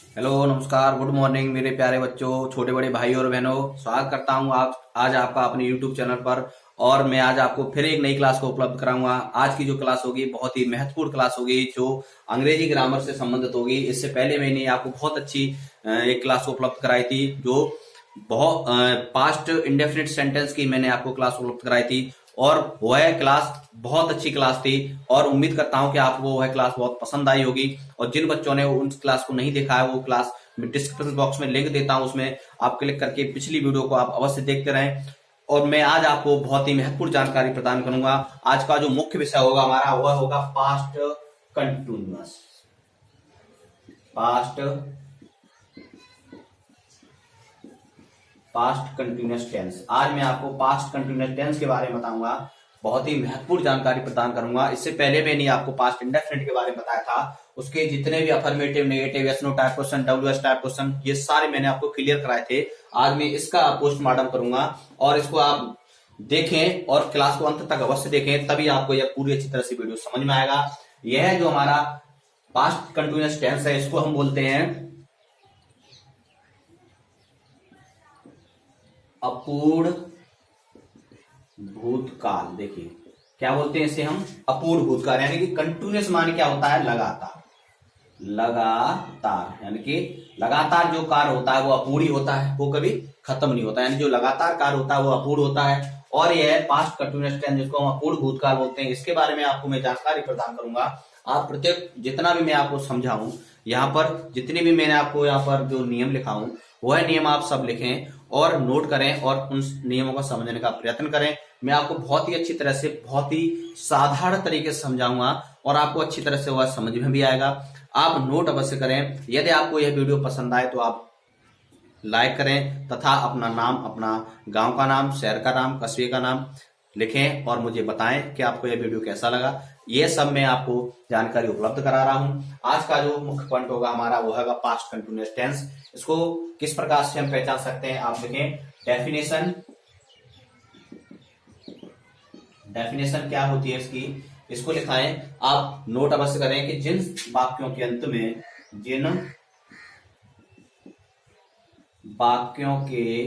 Hello, नमस्कार, good morning मेरे प्यारे बच्चों, छोटे बड़े भाई और बहनों। स्वागत करता हूं आज आपका अपने यूट्यूब चैनल पर। और मैं आज आपको फिर एक नई क्लास को उपलब्ध कराऊंगा। आज की जो क्लास होगी बहुत ही महत्वपूर्ण क्लास होगी, जो अंग्रेजी ग्रामर से संबंधित होगी। इससे पहले मैंने आपको बहुत अच्छी एक क्लास को उपलब्ध कराई थी, जो बहुत पास्ट इंडेफिनिट सेंटेंस की मैंने आपको क्लास उपलब्ध कराई थी। और वह क्लास बहुत अच्छी क्लास थी और उम्मीद करता हूं कि आपको वह क्लास बहुत पसंद आई होगी। और जिन बच्चों ने उन क्लास को नहीं देखा है, वो क्लास मैं डिस्क्रिप्शन बॉक्स में लिंक देता हूं, उसमें आप क्लिक करके पिछली वीडियो को आप अवश्य देखते रहें। और मैं आज आपको बहुत ही महत्वपूर्ण जानकारी प्रदान करूंगा। आज का जो मुख्य विषय होगा हमारा, वह होगा past continuous. Past past continuous tense. आज मैं आपको पास्ट कंटिन्यूअस टेंस के बारे में बताऊंगा, बहुत ही महत्वपूर्ण जानकारी प्रदान करूंगा। इससे पहले मैंने आपको पास्ट इंडेफिनिट के बारे में बताया था, उसके जितने भी affirmative, negative, yes no type question, WS type question, ये सारे मैंने आपको क्लियर कराए थे। आज मैं इसका पोस्टमार्टम करूंगा और इसको आप देखें और क्लास को अंत तक अवश्य देखें, तभी आपको यह पूरी अच्छी तरह से वीडियो समझ में आएगा। यह जो हमारा पास्ट कंटिन्यूअस टेंस है, इसको हम बोलते हैं अपूर्ण भूतकाल। देखिए क्या बोलते हैं इसे हम, अपूर्ण भूतकाल। यानी कि कंटिन्यूअस माने क्या होता है, लगातार। लगातार यानी कि लगातार जो कार्य होता है वो अपूर्ण होता है, वो कभी खत्म नहीं होता। यानी जो लगातार कार्य होता है वो अपूर्ण होता है। और यह पास्ट कंटिन्यूअस टेंस, जिसको हम अपूर्ण भूतकाल बोलते हैं, इसके बारे में आपको मैं जानकारी प्रदान करूंगा। आप प्रत्येक जितना भी मैं आपको समझाऊं, यहाँ पर जितने भी मैंने आपको यहाँ पर जो नियम लिखा हूं, वह नियम आप सब लिखें और नोट करें और उन नियमों को समझने का प्रयत्न करें। मैं आपको बहुत ही अच्छी तरह से, बहुत ही साधारण तरीके से समझाऊंगा और आपको अच्छी तरह से वह समझ में भी आएगा। आप नोट अवश्य करें। यदि आपको यह वीडियो पसंद आए तो आप लाइक करें तथा अपना नाम, अपना गांव का नाम, शहर का नाम, कस्बे का नाम लिखें और मुझे बताएं कि आपको यह वीडियो कैसा लगा। ये सब मैं आपको जानकारी उपलब्ध करा रहा हूं। आज का जो मुख्य पॉइंट होगा हमारा, वो होगा पास्ट कंटिन्यूअस टेंस। इसको किस प्रकार से हम पहचान सकते हैं, आप लिखें डेफिनेशन। डेफिनेशन क्या होती है इसकी, इसको लिखाएं। आप नोट अवश्य करें कि जिन वाक्यों के अंत में, जिन वाक्यों के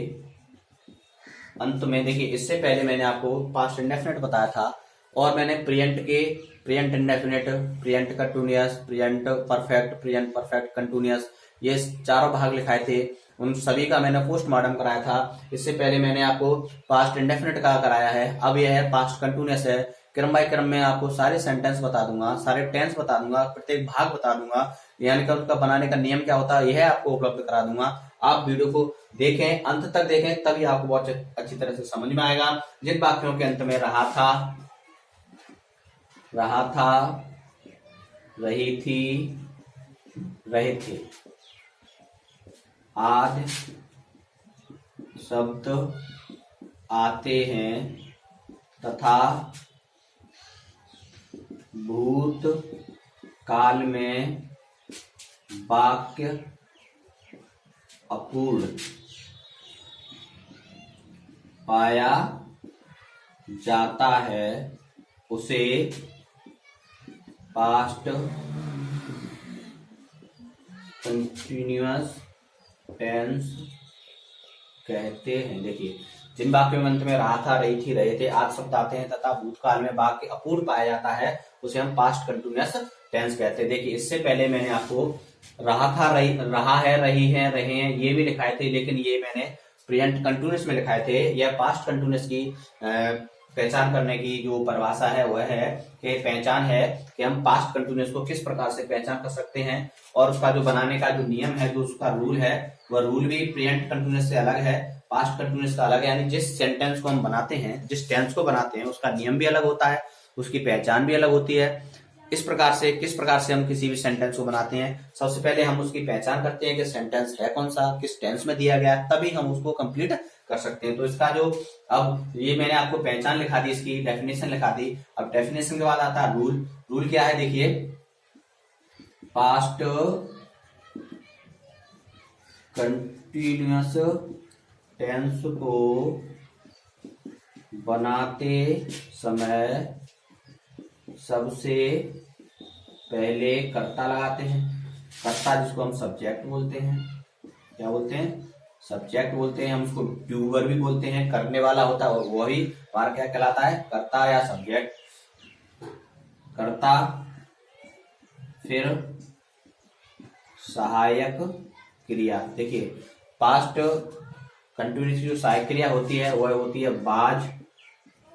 अंत में, देखिए इससे पहले मैंने आपको पास्ट इंडेफिनिट बताया था और मैंने present indefinite, present continuous, present perfect, present perfect continuous, ये चारों भाग लिखाए थे। उन सभी का मैंने पोस्टमार्टम कराया था। इससे पहले मैंने आपको पास्ट इंडेफिनिट का कराया है। अब यह है पास्ट कंटिन्यूअस है। क्रम बाय क्रम में आपको सारे सेंटेंस बता दूंगा, सारे टेंस बता दूंगा, प्रत्येक भाग बता दूंगा, यानी कि उसका बनाने का नियम क्या होता है, यह आपको उपलब्ध करा दूंगा। आप वीडियो को देखें, अंत तक देखें, तभी आपको बहुत अच्छी तरह से समझ में आएगा। जिन वाक्यों के अंत में रहा था, रही थी, रहे थे, आज शब्द आते हैं तथा भूत काल में वाक्य अपूर्ण पाया जाता है, उसे पास्ट कंटिन्यूअस टेंस कहते हैं। देखिए जिन वाक्यों में अंत में रहा था, रही थी, रहे थे, आज शब्द आते हैं तथा भूतकाल में वाक्य अपूर्ण पाया जाता है, उसे हम पास्ट कंटिन्यूअस टेंस कहते हैं। देखिए इससे पहले मैंने आपको रहा था, रहा है, रही है, रहे हैं, ये भी लिखाए थे, लेकिन ये मैंने प्रेजेंट कंटिन्यूअस में लिखाए थे। यह पास्ट कंटिन्यूअस की पहचान करने की जो परिभाषा है वह है कि पहचान है कि हम पास्ट कंटिन्यूअस को किस प्रकार से पहचान कर सकते हैं, और उसका जो बनाने का जो नियम है, जो उसका रूल है, वह रूल भी प्रेजेंट कंटिन्यूअस से अलग है, पास्ट कंटिन्यूअस का अलग है। यानी जिस सेंटेंस को हम बनाते हैं, जिस टेंस को बनाते हैं, उसका नियम भी अलग होता है, उसकी पहचान भी अलग होती है। इस प्रकार से, किस प्रकार से हम किसी भी सेंटेंस को बनाते हैं, सबसे पहले हम उसकी पहचान करते हैं कि सेंटेंस है कौन सा, किस टेंस में दिया गया है, तभी हम उसको कंप्लीट कर सकते हैं। तो इसका जो, अब ये मैंने आपको पहचान लिखा दी, इसकी डेफिनेशन लिखा दी। अब डेफिनेशन के बाद आता है रूल। रूल क्या है, देखिए पास्ट कंटिन्यूअस टेंस को बनाते समय सबसे पहले कर्ता लगाते हैं। कर्ता जिसको हम सब्जेक्ट बोलते हैं, क्या बोलते हैं, सब्जेक्ट बोलते हैं। हम उसको डूअर भी बोलते हैं, करने वाला होता है, और वही हमारा क्या कहलाता है, कर्ता या सब्जेक्ट। कर्ता, फिर सहायक क्रिया। देखिए पास्ट कंटिन्यूस की जो सहायक क्रिया होती है वह होती है बाज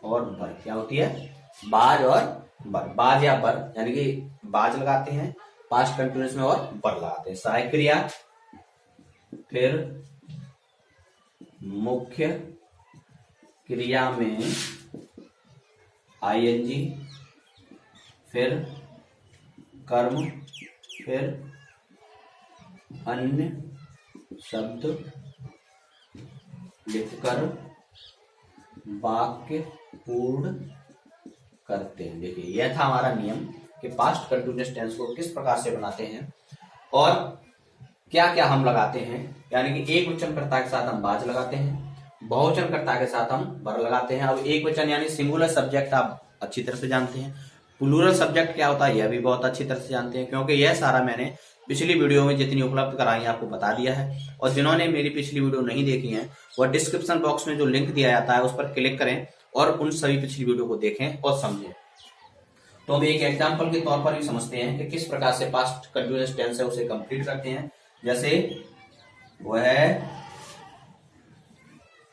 और बर। क्या होती है, बाज और बर। बाज या बर, यानी कि बाज लगाते हैं पास्ट कंटिन्यूस में और बर लगाते हैं। सहायक क्रिया, फिर मुख्य क्रिया में आईएनजी, फिर कर्म, फिर अन्य शब्द लिखकर वाक्य पूर्ण करते हैं। देखिए यह था हमारा नियम कि पास्ट कंटिन्यूअस टेंस को किस प्रकार से बनाते हैं और क्या क्या हम लगाते हैं। यानी कि एक वचन कर्ता के साथ हम बाज लगाते हैं, बहुवचन कर्ता के साथ हम बर लगाते हैं। अब एक वचन यानी सिंगुलर सब्जेक्ट आप अच्छी तरह से जानते हैं, प्लूरल सब्जेक्ट क्या होता है यह भी बहुत अच्छी तरह से जानते हैं, क्योंकि यह सारा मैंने पिछली वीडियो में जितनी उपलब्ध कराई है आपको बता दिया है। और जिन्होंने मेरी पिछली वीडियो नहीं देखी है वह डिस्क्रिप्शन बॉक्स में जो लिंक दिया जाता है उस पर क्लिक करें और उन सभी पिछली वीडियो को देखें और समझें। तो हम एक एग्जाम्पल के तौर पर भी समझते हैं कि किस प्रकार से पास्ट कंटिन्यूअस टेंस है उसे कंप्लीट करते हैं। जैसे वह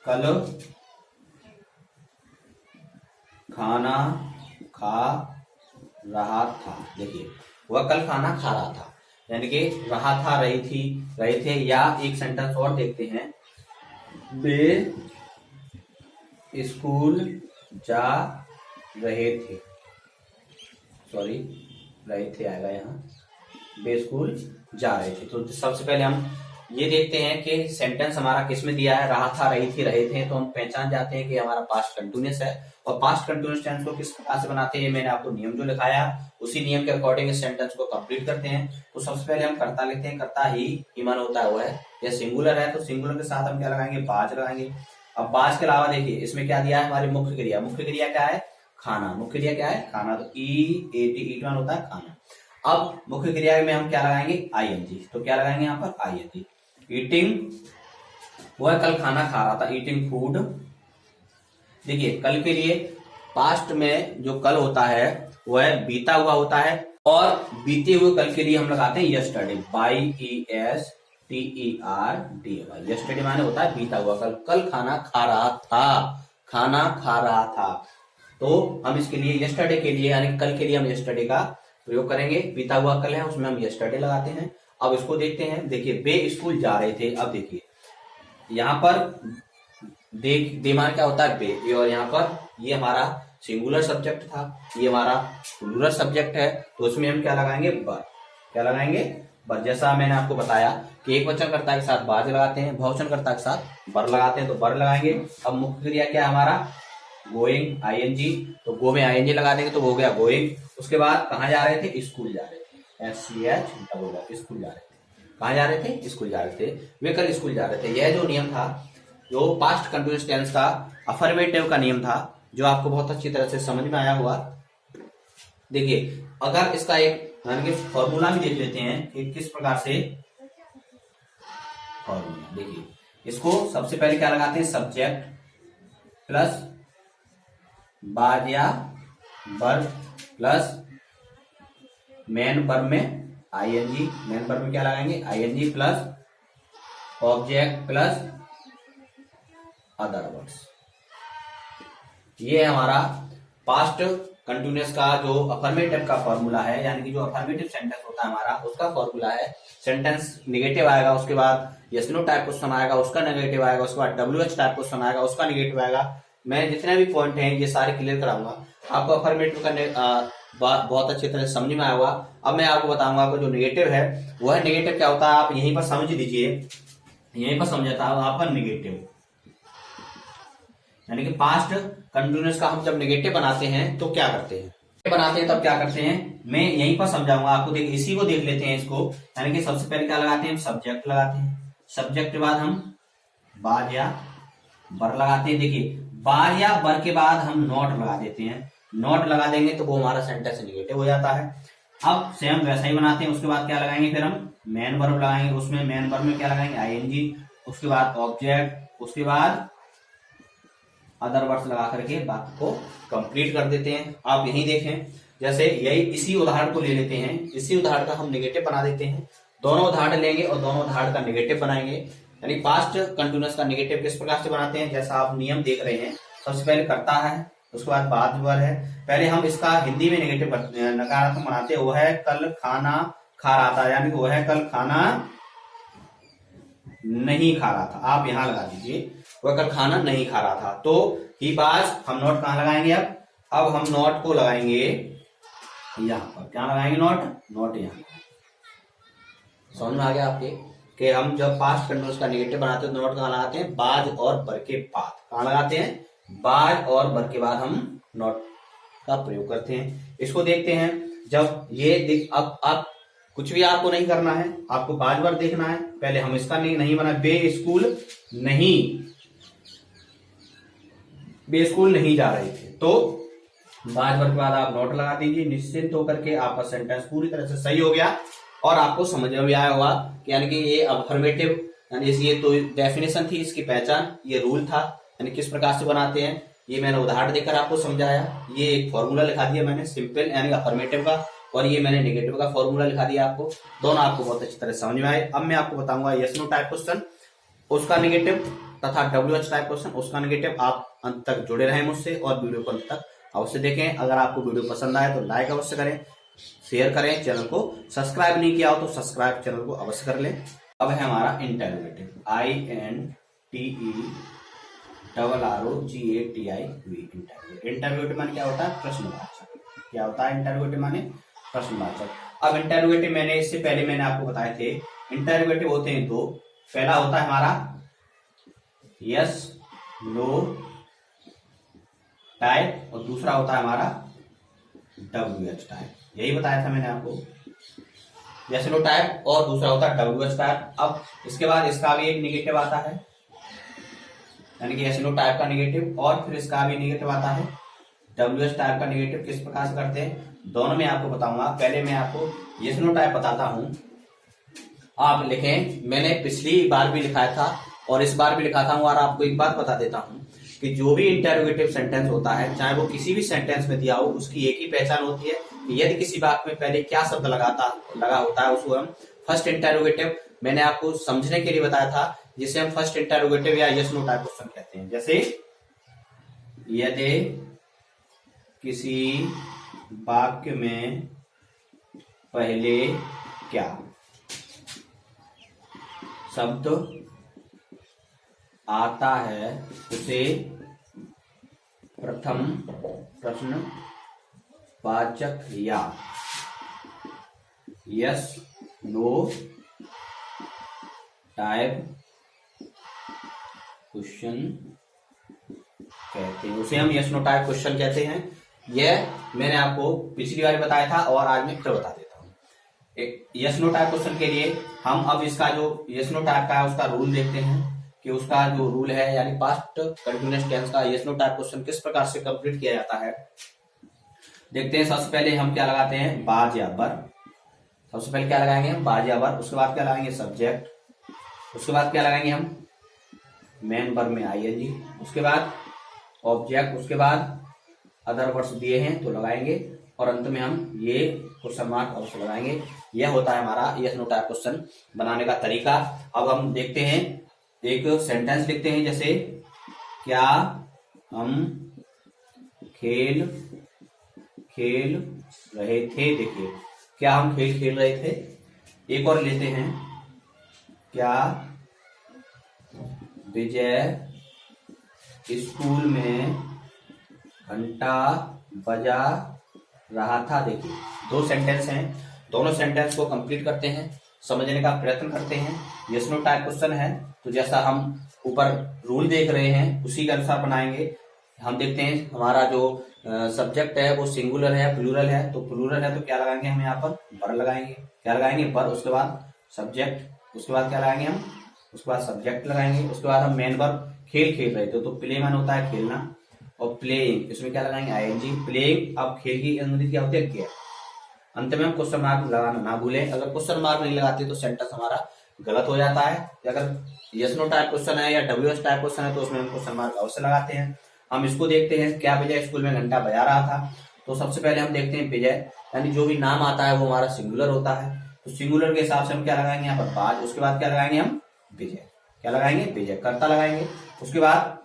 कल खाना खा रहा था। देखिए वह कल खाना खा रहा था, यानी कि रहा था, रही थी, रहे थे। या एक सेंटेंस और देखते हैं, वे स्कूल जा रहे थे, सॉरी रहे थे आएगा यहाँ, वे स्कूल जा रहे थे। तो सबसे पहले हम ये देखते हैं कि सेंटेंस हमारा किस में दिया है, रहा था, रही थी, रहे थे। तो हम पहचान जाते हैं कि हमारा पास्ट कंटिन्यूअस है। और पास्ट कंटिन्यूअस टेंस को किस प्रकार से बनाते हैं मैंने आपको नियम जो लिखाया उसी नियम के अकॉर्डिंग इस सेंटेंस को कंप्लीट करते हैं। तो सबसे पहले हम कर्ता लिखते हैं, कर्ता ही मन होता है वो है, या सिंगुलर है तो सिंगुलर के साथ हम क्या लगाएंगे, बाज लगाएंगे। अब बाज के अलावा देखिए इसमें क्या दिया है, हमारी मुख्य क्रिया। मुख्य क्रिया क्या है, खाना। मुख्य क्रिया क्या है, खाना। तो ईट वन होता है खाना। अब मुख्य क्रिया में हम क्या लगाएंगे, आईएनजी। तो क्या लगाएंगे यहाँ पर, आईएनजी। ईटिंग, वह कल खाना खा रहा था, ईटिंग फूड। देखिए कल के लिए पास्ट में जो कल होता है वह बीता हुआ होता है, और बीते हुए कल के लिए हम लगाते हैं यस्टरडे, YESTERDAY। यस्टरडे माने होता है बीता हुआ कल। कल खाना खा रहा था, खाना खा रहा था। तो हम इसके लिए यस्टरडे के लिए यानी कल के लिए हम यस्टरडे का प्रयोग करेंगे। बीता हुआ कल है उसमें हम यस्टरडे लगाते हैं। अब इसको देखते हैं, देखिए वे स्कूल जा रहे थे। अब देखिए यहाँ पर दे मान क्या होता है, बे, और यहाँ पर ये हमारा सिंगुलर सब्जेक्ट था, ये हमारा प्लूरल सब्जेक्ट है। तो उसमें हम क्या लगाएंगे, बर। क्या लगाएंगे, बर। जैसा मैंने आपको बताया कि एक वचन कर्ता के साथ बाज लगाते हैं, बहुवचन कर्ता के साथ बर लगाते हैं, तो बर लगाएंगे। अब मुख्य क्रिया क्या है हमारा, गोइंग, आईएनजी। तो गो में आईएनजी लगा देंगे तो हो गया गोइंग। उसके बाद कहाँ जा रहे थे, स्कूल जा रहे थे, SCH, स्कूल जा रहे थे। कहाँ जा रहे थे, स्कूल जा रहे थे, वे कल स्कूल जा रहे थे। यह जो नियम था, जो पास्ट कंटिन्यूअस टेंस का अफर्मेटिव का नियम था, जो आपको बहुत अच्छी तरह से समझ में आया हुआ। देखिए अगर इसका एक फॉर्मूला भी देख लेते हैं कि किस प्रकार से फॉर्मूला। देखिए इसको सबसे पहले क्या लगाते हैं, सब्जेक्ट प्लस बाज या वर्ब प्लस मेन वर्ब में आईएनजी। मेन वर्ब में क्या लगाएंगे, ING plus object plus other words. ये हमारा पास्ट कंटिन्यूअस का जो अफर्मेटिव का फॉर्मूला है, यानी कि जो अफर्मेटिव सेंटेंस होता है हमारा उसका फॉर्मूला है। सेंटेंस निगेटिव आएगा, उसके बाद यस नो टाइप क्वेश्चन आएगा उसका नेगेटिव आएगा, उसके बाद WH टाइप क्वेश्चन आएगा उसका नेगेटिव आएगा। मैं जितने भी पॉइंट हैं ये सारे क्लियर कराऊंगा आपको। अफर्मेटिव का बहुत अच्छी तरह से समझ में आया होगा। अब मैं आपको बताऊंगा कि जो नेगेटिव है वह नेगेटिव क्या होता है, आप यहीं पर समझ लीजिए, यहीं पर समझता है वहां पर नेगेटिव, यानी कि पास्ट कंटिन्यूअस का हम जब नेगेटिव बनाते हैं तो क्या करते हैं, बनाते हैं तब क्या करते हैं, मैं यहीं पर समझाऊंगा आपको। देख इसी को देख लेते हैं इसको। यानी कि सबसे पहले क्या लगाते हैं, सब्जेक्ट लगाते हैं। सब्जेक्ट के बाद हम बाज या बर लगाते हैं। देखिए बाज या बर के बाद हम नॉट लगा देते हैं। नॉट लगा देंगे तो वो हमारा सेंटेंस नेगेटिव हो जाता है। अब सेम वैसा ही बनाते हैं। उसके बाद क्या लगाएंगे, फिर हम मेन वर्ब लगाएंगे। उसमें मेन वर्ब में क्या लगाएंगे, आईएनजी, उसके बाद ऑब्जेक्ट, उसके बाद अदर वर्ड्स लगा करके वाक्य को कंप्लीट कर देते हैं। आप यही देखें, जैसे यही इसी उदाहरण को ले लेते हैं, इसी उदाहरण का हम नेगेटिव बना देते हैं। दोनों उदाहरण लेंगे और दोनों उदाहरण का नेगेटिव बनाएंगे। यानी पास्ट कंटिन्यूअस का नेगेटिव किस प्रकार से बनाते हैं, जैसा आप नियम देख रहे हैं। सबसे पहले करता है, उसके बाद बाद वर्ब है। पहले हम इसका हिंदी में नेगेटिव नकारात्मक बनाते हैं। वो है कल खाना खा रहा था, यानी वो है कल खाना नहीं खा रहा था। आप यहां लगा दीजिए, वह कल खाना नहीं खा रहा था। तो ही वाज, हम नोट कहां लगाएंगे, अब हम नोट को लगाएंगे यहां पर। क्या लगाएंगे, नोट यहां। समझ में आ गया आपके कि हम जब पास्ट कंटिन्यूअस का नेगेटिव बनाते हैं तो नोट कहां लगाते हैं, बाज और बर के बाद। कहां लगाते हैं, बाज और बर के बाद हम नोट का प्रयोग करते हैं। इसको देखते हैं, जब ये अब कुछ भी आपको नहीं करना है, आपको बाज बर देखना है। पहले हम इसका नहीं बना, बे स्कूल नहीं जा रहे थे, तो बाज बर के बाद आप नोट लगा दीजिए। निश्चिंत होकर के आपका सेंटेंस पूरी तरह से सही हो गया और आपको समझ में भी आया होगा। यानी कि ये अफर्मेटिव, यानी ये तो डेफिनेशन थी, इसकी पहचान, ये रूल था, यानी किस प्रकार से बनाते हैं। ये मैंने उदाहरण देकर आपको समझाया। ये एक फॉर्मूला लिखा दिया मैंने सिंपल यानी अफर्मेटिव का, और ये मैंने नेगेटिव का फॉर्मूला लिखा दिया आपको। दोनों आपको बहुत अच्छी तरह समझ में आए। अब मैं आपको बताऊंगा यस नो टाइप क्वेश्चन, उसका नेगेटिव, तथा WH टाइप क्वेश्चन, उसका नेगेटिव। आप अंत तक जुड़े रहें मुझसे और वीडियो को अंत तक अवश्य देखें। अगर आपको वीडियो पसंद आए तो लाइक अवश्य करें, शेयर करें, चैनल को सब्सक्राइब नहीं किया हो तो सब्सक्राइब चैनल को अवश्य कर लें। अब है हमारा इंटरोगेटिव, INTERROGATIV। इंटरोगेटिव माने क्या होता है, प्रश्नवाचक। क्या होता है इंटरोगेटिव माने, प्रश्नवाचक। अब इंटरोगेटिव मैंने इससे पहले मैंने आपको बताए थे, इंटरोगेटिव होते हैं दो। पहला होता है हमारा यस नो टाइप और दूसरा होता है हमारा WH टाइप। यही बताया था मैंने आपको, यस नो टाइप और दूसरा होता है WH टाइप। अब इसके बाद इसका भी एक नेगेटिव आता है, यानी कि यस नो टाइप का नेगेटिव, और फिर इसका भी नेगेटिव आता है। WH टाइप का नेगेटिव किस प्रकार से करते हैं, दोनों में आपको बताऊंगा। पहले मैं आपको यस नो टाइप बताता हूं। आप लिखें, मैंने पिछली बार भी लिखाया था और इस बार भी लिखा था, और आपको एक बात बता देता हूं कि जो भी इंटरोगेटिव सेंटेंस होता है, चाहे वो किसी भी सेंटेंस में दिया हो, उसकी एक ही पहचान होती है कि यदि किसी वाक्य में पहले क्या शब्द लगा होता है, उसको हम फर्स्ट इंटरोगेटिव, मैंने आपको समझने के लिए बताया था, जिसे हम फर्स्ट इंटरोगेटिव या यस नो टाइप क्वेश्चन कहते हैं। जैसे यदि किसी वाक्य में पहले क्या शब्द आता है उसे प्रथम प्रश्नवाचक या यस नो टाइप क्वेश्चन कहते हैं। उसे हम यस नो टाइप क्वेश्चन कहते हैं। यह मैंने आपको पिछली बार बताया था और आज मैं फिर बता देता हूं। एक यस नो टाइप क्वेश्चन के लिए हम अब इसका जो यस नो टाइप का है उसका रूल देखते हैं कि उसका जो रूल है, यानी पास्ट कंटिन्यूअस टेंस का यस नो टाइप क्वेश्चन किस प्रकार से कंप्लीट किया जाता है। देखते हैं। सबसे पहले हम क्या लगाते हैं, बाज या बर। सबसे पहले क्या लगाएंगे हम, बाज या बर। उसके बाद क्या लगाएंगे, सब्जेक्ट। उसके बाद क्या लगाएंगे हम, मेन वर्ब में आईएनजी। उसके बाद ऑब्जेक्ट। उसके बाद अदर वर्ड्स दिए हैं तो लगाएंगे, और अंत में हम ये क्वेश्चन मार्क अवश्य लगाएंगे। यह होता है हमारा यस नो टाइप क्वेश्चन बनाने का तरीका। अब हम देखते हैं, एक सेंटेंस लिखते हैं, जैसे क्या हम खेल रहे थे। देखिए, क्या हम खेल रहे थे। एक और लेते हैं, क्या विजय स्कूल में घंटा बजा रहा था। देखिए, दो सेंटेंस हैं, दोनों सेंटेंस को कंप्लीट करते हैं, समझने का प्रयत्न करते हैं। यस नो टाइप क्वेश्चन है तो जैसा हम ऊपर रूल देख रहे हैं उसी के अनुसार बनाएंगे। हम देखते हैं हमारा जो सब्जेक्ट है वो सिंगुलर है, प्लूरल है। तो प्लूरल है तो क्या लगाएंगे हम यहाँ पर, बर लगाएंगे। क्या लगाएंगे, बर। उसके बाद सब्जेक्ट। उसके बाद क्या लगाएंगे हम, उसके बाद सब्जेक्ट लगाएंगे। उसके बाद हम मेन वर्ब, खेल रहे थे तो प्ले मन होता है खेलना, और प्लेइंग, इसमें क्या लगाएंगे, आईएनजी, प्लेइंग। अब खेल की अंग्रेजी क्या होती है, गेम। अंत में हम क्वेश्चन मार्क लगाना ना भूलें। अगर क्वेश्चन मार्क नहीं लगाते तो सेंटेंस हमारा गलत हो जाता है। अगर यस नो टाइप क्वेश्चन है या डब्ल्यू टाइप क्वेश्चन है तो उसमें हम क्वेश्चन मार्क अवश्य लगाते हैं। हम इसको देखते हैं, क्या विजय स्कूल में घंटा बजा रहा था। तो सबसे पहले हम देखते हैं विजय, यानी जो भी नाम आता है वो हमारा सिंगुलर होता है, तो सिंगुलर के हिसाब से हम क्या लगाएंगे यहाँ पर बाज, उसके बाद क्या लगाएंगे हम विजय, क्या लगाएंगे विजय, कर्ता लगाएंगे। उसके बाद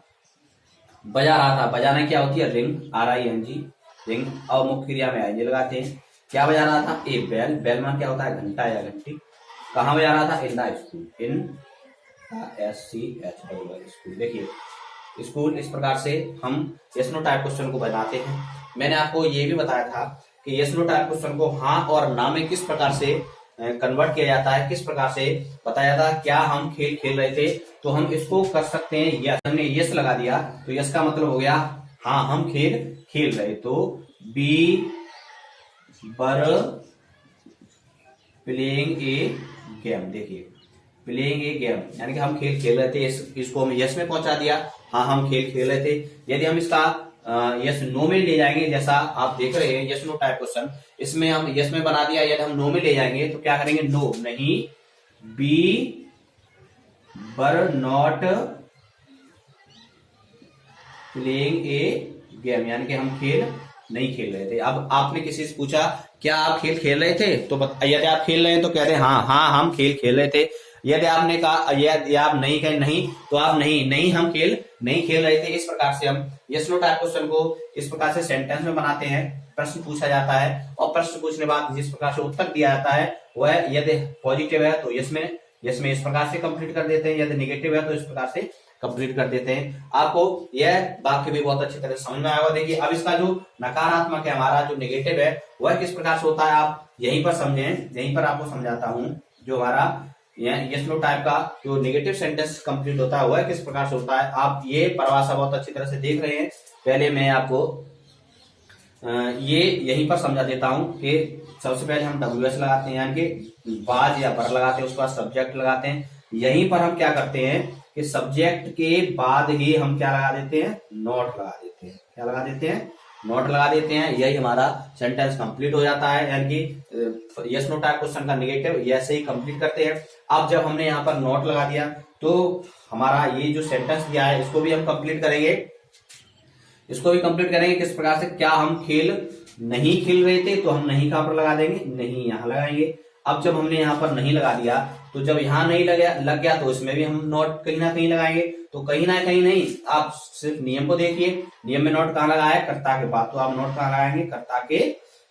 बजा रहा था, बजाना क्या होती है रिंग, RING रिंग, और मुख्य क्रिया में आईएनजी लगाते हैं। क्या बजा रहा था, ए बेल, बेल मान क्या होता है घंटा या घंटी। कहाँ बजा रहा था, in the school, in SCH school. देखिए स्कूल, इस प्रकार से हम यस नो टाइप क्वेश्चन को बनाते हैं। मैंने आपको ये भी बताया था कि यस नो टाइप क्वेश्चन को हाँ और ना में किस प्रकार से कन्वर्ट किया जाता है, किस प्रकार से बताया था। क्या हम खेल खेल रहे थे, तो हम इसको कर सकते हैं यस, हमने यस लगा दिया तो यस का मतलब हो गया हाँ हम खेल खेल रहे, तो बी बर प्लेइंग ए गेम। देखिए प्लेइंग ए गेम यानी कि हम खेल खेल रहे थे, इसको हम यस में पहुंचा दिया, हाँ हम खेल खेल रहे थे। यदि हम इसका यस नो में ले जाएंगे, जैसा आप देख रहे हैं यस नो टाइप क्वेश्चन, इसमें हम यस में बना दिया, यदि हम नो में ले जाएंगे तो क्या करेंगे, नो नहीं, बी बर नॉट प्लेइंग ए गेम, यानी कि हम खेल नहीं खेल रहे थे। अब आपने किसी से पूछा क्या आप खेल खेल रहे थे, तो यदि आप खेल रहे हैं तो कह रहे हैं हाँ हाँ हम खेल खेल रहे थे। यदि आपने कहा यदि आप नहीं कहे नहीं, तो आप नहीं नहीं हम खेल नहीं खेल रहे थे। इस प्रकार से हम यस नो टाइप क्वेश्चन को इस प्रकार से सेंटेंस में बनाते हैं। प्रश्न पूछा जाता है और प्रश्न पूछने बाद जिस प्रकार से उत्तर दिया जाता है वह यदि पॉजिटिव है तो यस में इस प्रकार से कंप्लीट कर देते हैं, यदि निगेटिव है तो इस प्रकार से कंप्लीट कर देते हैं। आपको यह वाक्य भी बहुत अच्छी तरह समझ में आएगा। देखिए अब इसका जो नकारात्मक है, हमारा जो नेगेटिव है वह किस प्रकार से होता है, आप यहीं पर समझें, यहीं पर आपको समझाता हूं। जो हमारा यस नो टाइप का जो नेगेटिव सेंटेंस कंप्लीट होता है वह किस प्रकार से होता है, आप ये परिभाषा बहुत अच्छी तरह से देख रहे हैं। पहले मैं आपको ये यहीं पर समझा देता हूं कि सबसे पहले हम WS लगाते हैं, यानी कि बाज या बर लगाते हैं, उसके बाद सब्जेक्ट लगाते हैं। यहीं पर हम क्या करते हैं कि सब्जेक्ट के बाद ही हम क्या लगा देते हैं, नोट लगा देते हैं। क्या लगा देते हैं, नोट लगा देते हैं। यही हमारा सेंटेंस कंप्लीट हो जाता है, यानी कि यस नो टाइप क्वेश्चन का नेगेटिव ऐसे ही कंप्लीट करते हैं। अब जब हमने यहाँ पर नोट लगा दिया तो हमारा ये जो सेंटेंस दिया है इसको भी हम कंप्लीट करेंगे, इसको भी कंप्लीट करेंगे किस प्रकार से, क्या हम खेल नहीं खेल रहे थे, तो हम नहीं कहां पर लगा देंगे, नहीं यहाँ लगाएंगे। अब जब हमने यहाँ पर नहीं लगा दिया तो जब यहाँ नहीं लग गया तो इसमें भी हम नोट कहीं ना कहीं लगाएंगे। तो कहीं ना कहीं नहीं, आप सिर्फ नियम को देखिए, नियम में नोट कहाँ लगा है, कर्ता के बाद, तो आप नोट कहाँ लगाएंगे, कर्ता के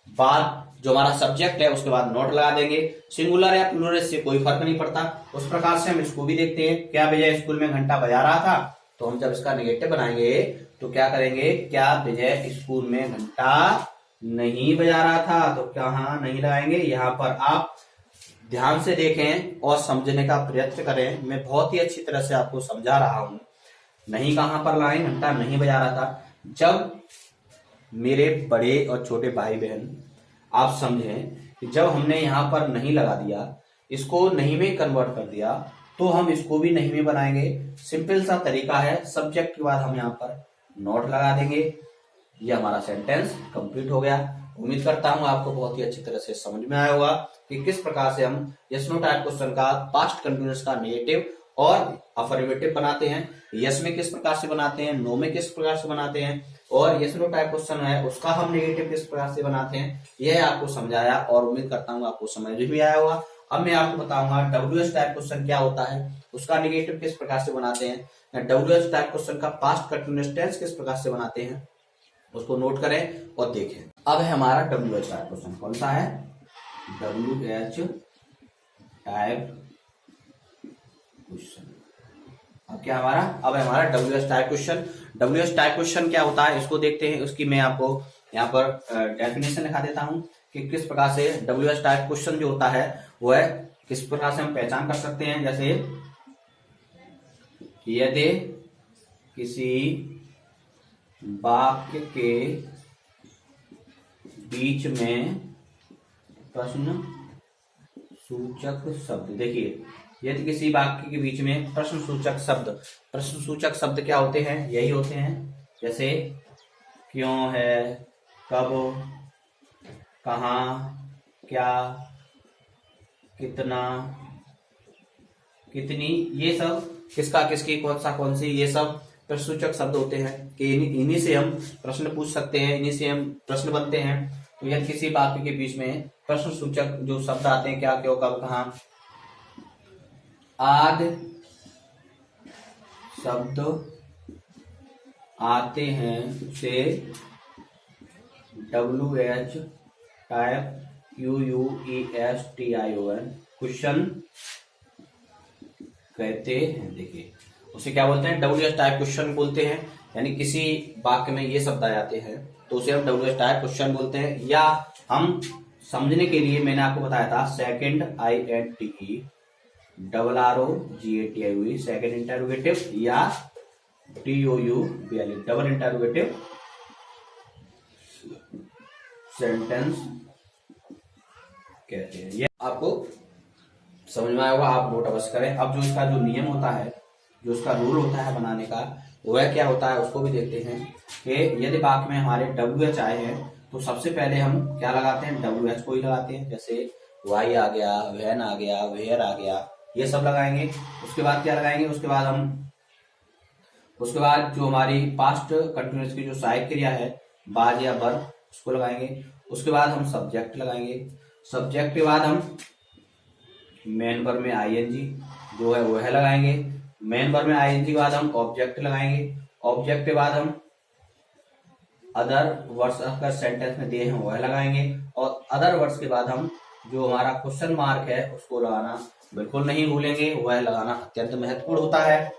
बाद जो हमारा सब्जेक्ट है उसके बाद नोट लगा देंगे। सिंगुलर या प्लूरल इससे कोई फर्क नहीं पड़ता। उस प्रकार से हम इसको भी देखते हैं। क्या विजय स्कूल में घंटा बजा रहा था, तो हम जब इसका नेगेटिव बनाएंगे तो क्या करेंगे, क्या विजय स्कूल में घंटा नहीं बजा रहा था, तो कहाँ नहीं लगाएंगे, यहाँ पर आप ध्यान से देखें और समझने का प्रयत्न करें। मैं बहुत ही अच्छी तरह से आपको समझा रहा हूं। नहीं कहां पर लगाएं, घंटा नहीं बजा रहा था। जब मेरे बड़े और छोटे भाई बहन आप समझें कि जब हमने यहाँ पर नहीं लगा दिया, इसको नहीं में कन्वर्ट कर दिया, तो हम इसको भी नहीं में बनाएंगे। सिंपल सा तरीका है, सब्जेक्ट के बाद हम यहाँ पर नोट लगा देंगे। ये हमारा सेंटेंस कंप्लीट हो गया। उम्मीद करता हूं आपको बहुत ही अच्छी तरह से समझ में आया होगा कि किस प्रकार से हम यस नो टाइप क्वेश्चन का पास्ट कंटिन्यूअस का नेगेटिव और अफर्मेटिव बनाते हैं। यस में किस प्रकार से बनाते हैं, नो में किस प्रकार से बनाते हैं, और यस नो टाइप क्वेश्चन है उसका हम नेगेटिव किस प्रकार से बनाते हैं, यह आपको समझाया और उम्मीद करता हूँ आपको समझ भी आया होगा। अब मैं आपको बताऊंगा WS टाइप क्वेश्चन क्या होता है, उसका नेगेटिव किस प्रकार से बनाते हैं, WS टाइप क्वेश्चन का पास्ट कंटिन्यूअस टेंस किस प्रकार से बनाते हैं, उसको नोट करें और देखें। अब है हमारा WH टाइप क्वेश्चन, कौन सा है, WH टाइप क्वेश्चन। अब क्या हमारा, अब है हमारा WH type question. WH type question क्या होता है इसको देखते हैं। उसकी मैं आपको यहाँ पर डेफिनेशन लिखा देता हूं कि किस प्रकार से WH टाइप क्वेश्चन जो होता है वह किस प्रकार से हम पहचान कर सकते हैं। जैसे यदि किसी वाक्य के बीच में प्रश्न सूचक शब्द, देखिए यदि किसी वाक्य के बीच में प्रश्न सूचक शब्द क्या होते हैं, यही होते हैं। जैसे क्यों है, कब, कहाँ, क्या, कितना, कितनी, ये सब किसका किसकी कौन सा कौन सी, ये सब प्रश्नसूचक शब्द होते हैं कि इन्हीं से हम प्रश्न पूछ सकते हैं, इन्हीं से हम प्रश्न बनते हैं। तो यदि किसी वाक्य के बीच में प्रश्नसूचक जो शब्द आते हैं, क्या, क्यों, कब, कहाँ आदि शब्द आते हैं, उसे WH टाइप QUESTION क्वेश्चन कहते हैं। देखिए उसे क्या बोलते हैं, WH टाइप क्वेश्चन बोलते हैं। यानी किसी वाक्य में ये शब्द आ जाते हैं तो उसे हम WH टाइप क्वेश्चन बोलते हैं। या हम समझने के लिए मैंने आपको बताया था second INTE RROGATIOE second interrogative या DOUBLE डबल इंटरोगेटिव सेंटेंस कहते हैं। ये आपको समझ में आया होगा, आप नोट अवश्य करें। अब जो इसका जो नियम होता है, जो उसका रूल होता है बनाने का, वह क्या होता है उसको भी देखते हैं कि यदि वाक्य में हमारे WH आए हैं तो सबसे पहले हम क्या लगाते हैं, WH को ही लगाते हैं। जैसे वाई आ गया, वैन आ गया, वेयर आ गया, ये सब लगाएंगे। उसके बाद क्या लगाएंगे, उसके बाद जो हमारी पास्ट कंटिन्यूअस की जो सहायक क्रिया है, बाज या बर, उसको लगाएंगे। उसके बाद हम सब्जेक्ट लगाएंगे। सब्जेक्ट के बाद हम मेन वर्ब में ING जो है वह लगाएंगे। मेन वर्ब में ING के बाद हम ऑब्जेक्ट लगाएंगे। ऑब्जेक्ट के बाद हम अदर वर्ड्स अगर सेंटेंस में दिए हैं वह लगाएंगे। और अदर वर्ड्स के बाद हम जो हमारा क्वेश्चन मार्क है उसको लगाना बिल्कुल नहीं भूलेंगे, वह लगाना अत्यंत महत्वपूर्ण होता है।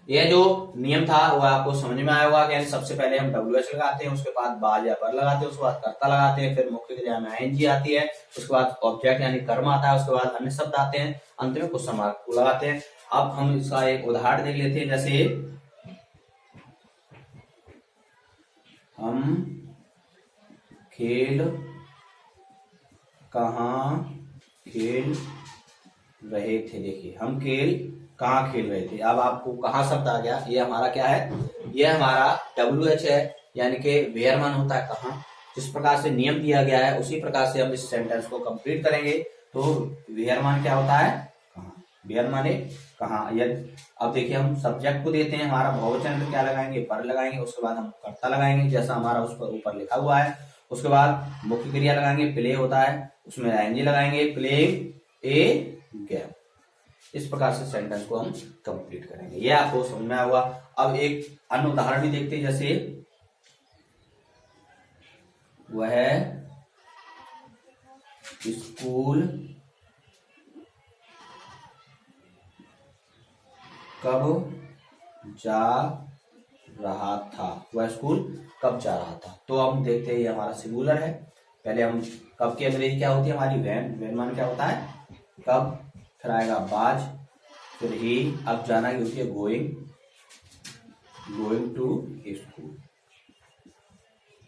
यह जो नियम था वह आपको समझ में आया होगा कि सबसे पहले हम WH लगाते हैं, उसके बाद बाज या पर लगाते हैं, उसके बाद कर्ता लगाते हैं, फिर मुख्य क्रिया में ING आती है, उसके बाद ऑब्जेक्ट यानी कर्म आता है, उसके बाद अन्य शब्द आते हैं, अंत में क्वेश्चन मार्क को लगाते हैं। अब हम इसका एक उदाहरण देख लेते हैं। जैसे हम खेल कहाँ खेल रहे थे। देखिए हम खेल कहाँ खेल रहे थे। अब आपको कहाँ शब्द आ गया, ये हमारा क्या है, ये हमारा WH है, यानी कि वेयर मान होता है कहाँ। जिस प्रकार से नियम दिया गया है उसी प्रकार से हम इस सेंटेंस को कंप्लीट करेंगे। तो वेयर मान क्या होता है, कहाँ। वेयर माने कहाँ। अब देखिए हम सब्जेक्ट को देते हैं, हमारा बहुवचन में क्या लगाएंगे, पर लगाएंगे। उसके बाद हम कर्ता लगाएंगे जैसा हमारा उस पर ऊपर लिखा हुआ है। उसके बाद मुख्य क्रिया लगाएंगे, प्ले होता है, उसमें ING लगाएंगे, प्ले ए गेम। इस प्रकार से सेंटेंस को हम कंप्लीट करेंगे। यह आपको समझ में आया। अब एक अन्य उदाहरण भी देखते हैं। जैसे वह स्कूल कब जा रहा था। वह स्कूल कब जा रहा था। तो हम देखते हैं ये हमारा सिंगुलर है। पहले हम कब की अंग्रेजी क्या होती है हमारी, वैन मान क्या होता है कब, फिर आएगा बाज, फिर ही, अब जाना की होती है गोइंग टू स्कूल।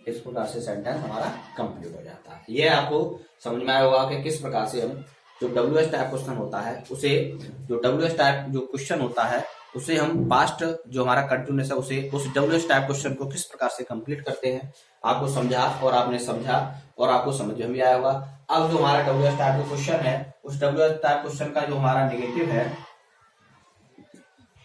इस प्रकार से सेंटेंस हमारा कंप्लीट हो जाता है। ये आपको समझ में आया होगा कि किस प्रकार से हम जो WH टाइप क्वेश्चन होता है उसे, जो WH टाइप जो क्वेश्चन होता है उसे हम पास्ट जो हमारा कंटिन्यूअस है उसे उस WH टाइप क्वेश्चन को किस प्रकार से कंप्लीट करते हैं। आपको समझा और आपने समझा और आपको समझ में भी आया होगा। अब जो हमारा WH टाइप का क्वेश्चन है, उस WH टाइप क्वेश्चन का जो हमारा नेगेटिव है,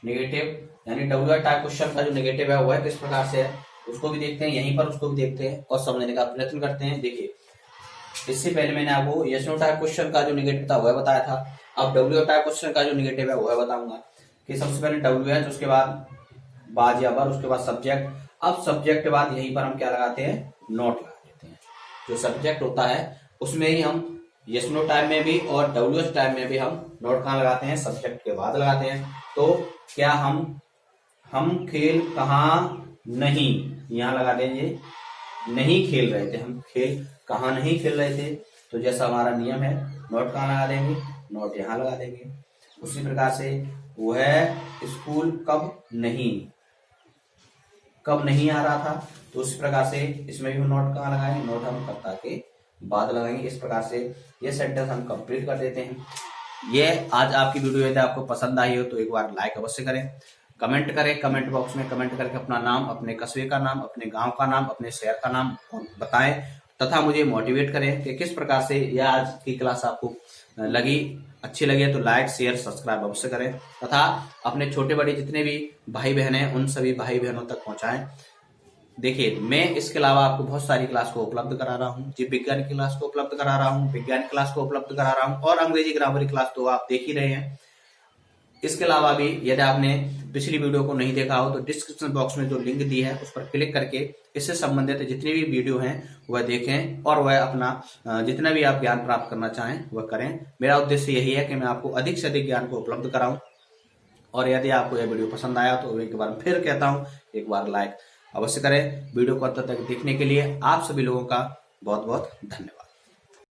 नेगेटिव यानी WH टाइप क्वेश्चन का जो नेगेटिव है वह किस प्रकार से है उसको भी देखते हैं, यहीं पर उसको भी देखते हैं और समझने का प्रयत्न करते हैं। देखिए इससे पहले मैंने आपको यस नो टाइप क्वेश्चन का जो नेगेटिव था वह बताया था। अब WH टाइप क्वेश्चन का जो नेगेटिव है वह बताऊंगा कि सबसे पहले WH, उसके बाद बाज या बर, उसके बाद सब्जेक्ट। अब सब्जेक्ट के बाद यहीं पर हम क्या लगाते हैं, नोट लगा देते हैं। जो सब्जेक्ट होता है उसमें ही हम यस नो टाइप में भी और WH टाइप में भी हम नोट कहाँ लगाते हैं, सब्जेक्ट के बाद लगाते हैं। तो क्या हम खेल कहाँ नहीं, यहाँ लगा देंगे नहीं खेल रहे थे, हम खेल कहाँ नहीं खेल रहे थे। तो जैसा हमारा नियम है नोट कहाँ लगा देंगे, नोट यहाँ लगा देंगे। उसी प्रकार से वह स्कूल कब नहीं आ रहा था, तो उसी प्रकार से इसमें भी नोट कहाँ लगाएंगे, नोट हम कर्ता के बाद लगाएंगे। इस प्रकार से ये सेंटेंस हम कंप्लीट कर देते हैं। ये आज आपकी वीडियो यदि आपको पसंद आई हो तो एक बार लाइक अवश्य करें, कमेंट करें, कमेंट बॉक्स में कमेंट करके अपना नाम, अपने कस्बे का नाम, अपने गांव का नाम, अपने शहर का नाम बताएं तथा मुझे मोटिवेट करें कि किस प्रकार से यह आज की क्लास आपको लगी। अच्छी लगे तो लाइक शेयर सब्सक्राइब अवश्य करें तथा अपने छोटे बड़े जितने भी भाई बहन हैं उन सभी भाई बहनों तक पहुंचाएं। देखिए, मैं इसके अलावा आपको बहुत सारी क्लास को उपलब्ध करा रहा हूँ। जीव विज्ञान की क्लास को उपलब्ध करा रहा हूँ, विज्ञान क्लास को उपलब्ध करा रहा हूँ और अंग्रेजी ग्रामर क्लास तो आप देख ही रहे हैं। इसके अलावा भी यदि आपने पिछली वीडियो को नहीं देखा हो तो डिस्क्रिप्शन बॉक्स में जो लिंक दी है उस पर क्लिक करके इससे संबंधित जितनी भी वीडियो हैं वह देखें और वह अपना जितना भी आप ज्ञान प्राप्त करना चाहें वह करें। मेरा उद्देश्य यही है कि मैं आपको अधिक से अधिक ज्ञान को उपलब्ध कराऊं। और यदि आपको यह वीडियो पसंद आया तो एक बार फिर कहता हूं, एक बार लाइक अवश्य करें। वीडियो को अंत तक देखने के लिए आप सभी लोगों का बहुत बहुत धन्यवाद।